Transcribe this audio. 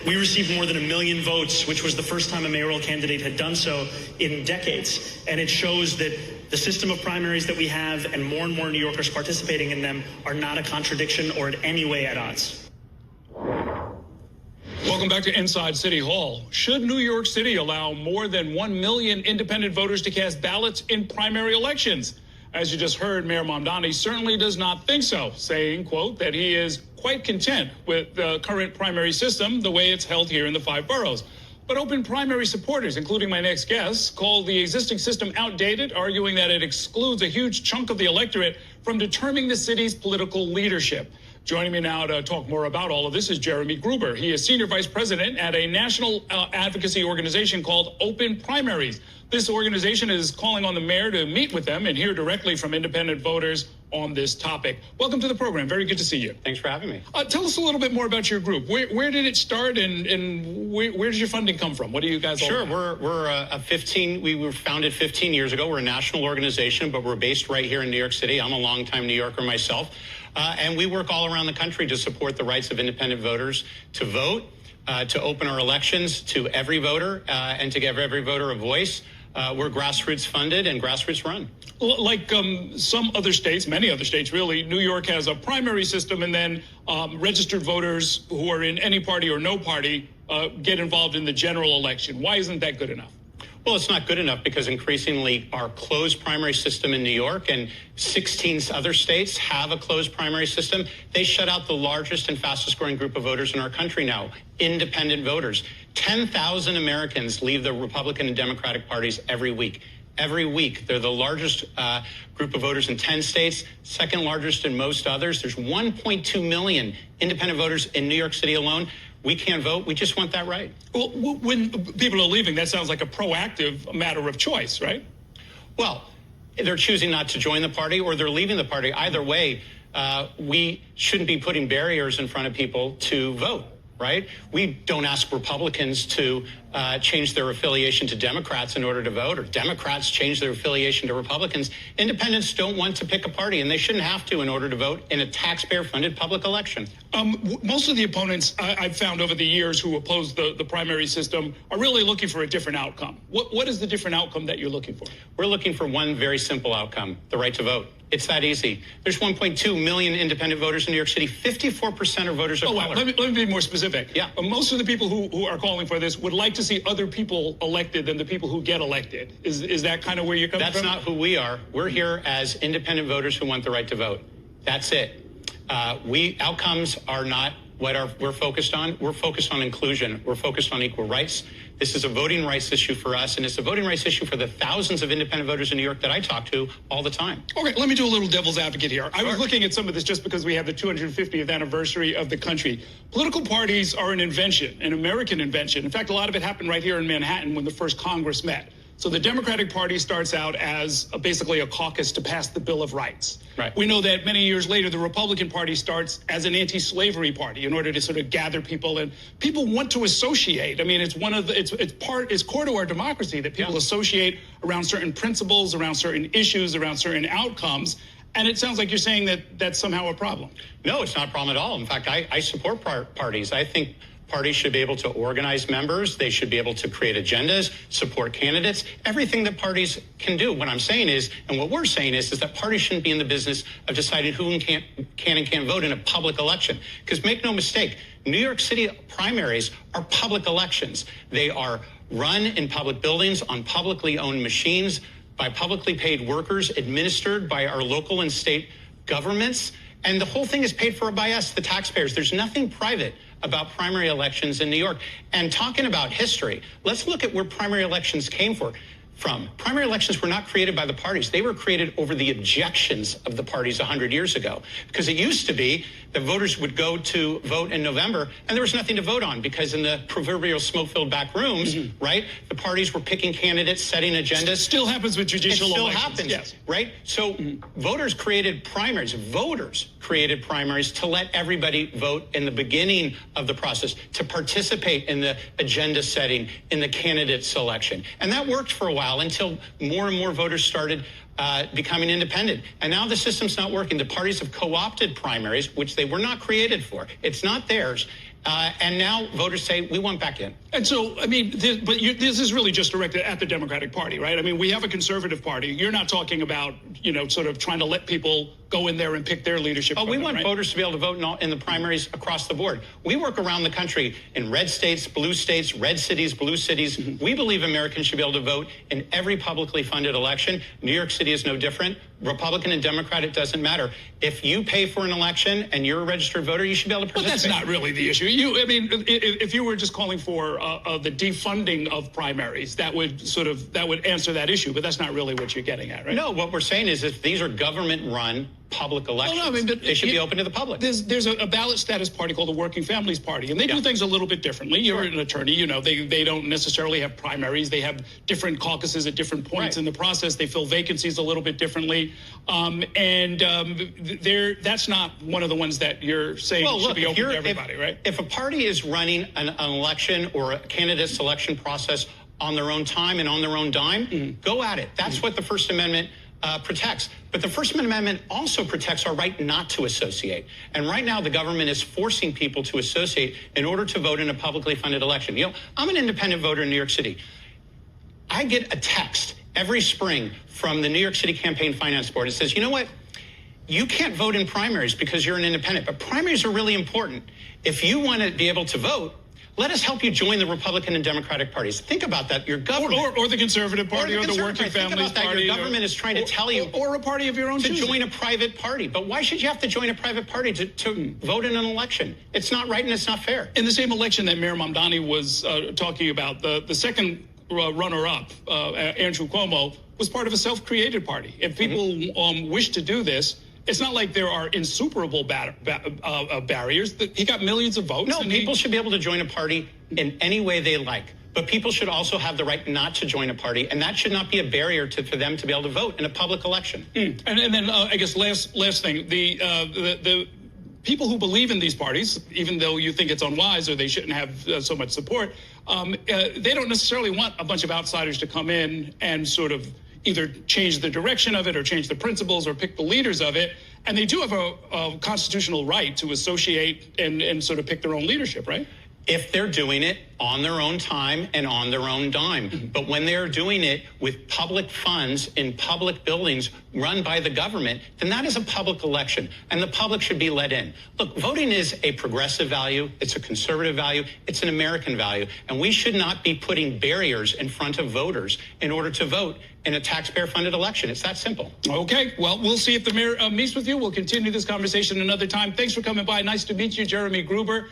We received more than 1 million votes, which was the first time a mayoral candidate had done so in decades. And it shows that the system of primaries that we have and more New Yorkers participating in them are not a contradiction or in any way at odds. Welcome back to Inside City Hall. Should New York City allow more than 1 million independent voters to cast ballots in primary elections? As you just heard, Mayor Mamdani certainly does not think so, saying, quote, that he is quite content with the current primary system, the way it's held here in the 5 boroughs. But open primary supporters, including my next guest, call the existing system outdated, arguing that it excludes a huge chunk of the electorate from determining the city's political leadership. Joining me now to talk more about all of this is Jeremy Gruber. He is Senior Vice President at a national advocacy organization called Open Primaries. This organization is calling on the mayor to meet with them and hear directly from independent voters on this topic. Welcome to the program. Very good to see you. Thanks for having me. Tell us a little bit more about your group. Where did it start, and where does your funding come from? What do you guys all Sure. about? We were founded 15 years ago. We're a national organization, but we're based right here in New York City. I'm a longtime New Yorker myself. And we work all around the country to support the rights of independent voters to vote, to open our elections to every voter, and to give every voter a voice. We're grassroots funded and grassroots run. Like some other states, many other states really, New York has a primary system, and then registered voters who are in any party or no party get involved in the general election. Why isn't that good enough? Well, it's not good enough because increasingly our closed primary system in New York and 16 other states have a closed primary system. They shut out the largest and fastest growing group of voters in our country now, independent voters. 10,000 Americans leave the Republican and Democratic parties every week. Every week. They're the largest group of voters in 10 states, second largest in most others. There's 1.2 million independent voters in New York City alone. We can't vote. We just want that right. Well, when people are leaving, that sounds like a proactive matter of choice, right? Well, they're choosing not to join the party or they're leaving the party. Either way, we shouldn't be putting barriers in front of people to vote, right? We don't ask Republicans to change their affiliation to Democrats in order to vote, or Democrats change their affiliation to Republicans. Independents don't want to pick a party, and they shouldn't have to in order to vote in a taxpayer-funded public election. Most of the opponents I've found over the years who oppose the primary system are really looking for a different outcome. What is the different outcome that you're looking for? We're looking for one very simple outcome, the right to vote. It's that easy. There's 1.2 million independent voters in New York City. 54% are voters of color. Let me be more specific. Yeah. Most of the people who are calling for this would like to see other people elected than the people who get elected. Is that kind of where you're coming from? That's not who we are. We're here as independent voters who want the right to vote. That's it. Outcomes are not what we're focused on. We're focused on inclusion. We're focused on equal rights. This is a voting rights issue for us, and it's a voting rights issue for the thousands of independent voters in New York that I talk to all the time. Okay, let me do a little devil's advocate here. Sure. I was looking at some of this just because we have the 250th anniversary of the country. Political parties are an invention, an American invention. In fact, a lot of it happened right here in Manhattan when the first Congress met. So the Democratic Party starts out as basically a caucus to pass the Bill of Rights. Right. We know that many years later, the Republican Party starts as an anti-slavery party in order to sort of gather people, and people want to associate. I mean, it's core to our democracy that people associate around certain principles, around certain issues, around certain outcomes. And it sounds like you're saying that that's somehow a problem. No, it's not a problem at all. In fact, I support parties. I think parties should be able to organize members. They should be able to create agendas, support candidates, everything that parties can do. What I'm saying is, and what we're saying is that parties shouldn't be in the business of deciding who can and can't vote in a public election. Because make no mistake, New York City primaries are public elections. They are run in public buildings on publicly owned machines by publicly paid workers, administered by our local and state governments. And the whole thing is paid for by us, the taxpayers. There's nothing private about primary elections in New York. And talking about history, let's look at where primary elections came from. Primary elections were not created by the parties. They were created over the objections of the parties 100 years ago. Because it used to be that voters would go to vote in November and there was nothing to vote on because in the proverbial smoke-filled back rooms, right, the parties were picking candidates, setting agendas. It still happens with judicial elections. It still happens, yes. Right? So voters created primaries to let everybody vote in the beginning of the process, to participate in the agenda setting, in the candidate selection. And that worked for a while until more and more voters started becoming independent. And now the system's not working. The parties have co-opted primaries, which they were not created for. It's not theirs. And now voters say, we want back in. And so, I mean, this is really just directed at the Democratic Party, right? I mean, we have a conservative party. You're not talking about, sort of trying to let people go in there and pick their leadership. Oh, we want voters to be able to vote in the primaries across the board. We work around the country in red states, blue states, red cities, blue cities. We believe Americans should be able to vote in every publicly funded election. New York City is no different. Republican and Democrat, it doesn't matter. If you pay for an election and you're a registered voter, you should be able to participate. But that's not really the issue. If you were just calling for the defunding of primaries, that would answer that issue. But that's not really what you're getting at, right? No, what we're saying is if these are government-run public elections, they should be open to the public. There's a ballot status party called the Working Families Party, and they do things a little bit differently. You're an attorney, they don't necessarily have primaries. They have different caucuses at different points in the process. They fill vacancies a little bit differently. That's not one of the ones that you're saying should be open to everybody, right? If a party is running an election or a candidate selection process on their own time and on their own dime, go at it. That's what the First Amendment protects. But the First Amendment also protects our right not to associate. And right now, the government is forcing people to associate in order to vote in a publicly funded election. I'm an independent voter in New York City. I get a text every spring from the New York City Campaign Finance Board. It says, you know what? You can't vote in primaries because you're an independent, but primaries are really important. If you want to be able to vote, let us help you join the Republican and Democratic parties. Think about that. Your government, or the Conservative Party, or the Working Families Party. Your government is trying to tell you, or a party of your own to choosing. join a private party. But why should you have to join a private party to vote in an election? It's not right and it's not fair. In the same election that Mayor Mamdani was talking about, the second runner-up, Andrew Cuomo, was part of a self-created party. If people wish to do this, it's not like there are insuperable barriers. He got millions of votes. No, people should be able to join a party in any way they like. But people should also have the right not to join a party, and that should not be a barrier for them to be able to vote in a public election. And then I guess last thing, the people who believe in these parties, even though you think it's unwise or they shouldn't have so much support, they don't necessarily want a bunch of outsiders to come in and sort of either change the direction of it or change the principles or pick the leaders of it. And they do have a constitutional right to associate and sort of pick their own leadership, right? If they're doing it on their own time and on their own dime. But when they're doing it with public funds in public buildings run by the government, then that is a public election, and the public should be let in. Look, voting is a progressive value. It's a conservative value. It's an American value. And we should not be putting barriers in front of voters in order to vote in a taxpayer-funded election. It's that simple. Okay. Well, we'll see if the mayor meets with you. We'll continue this conversation another time. Thanks for coming by. Nice to meet you, Jeremy Gruber.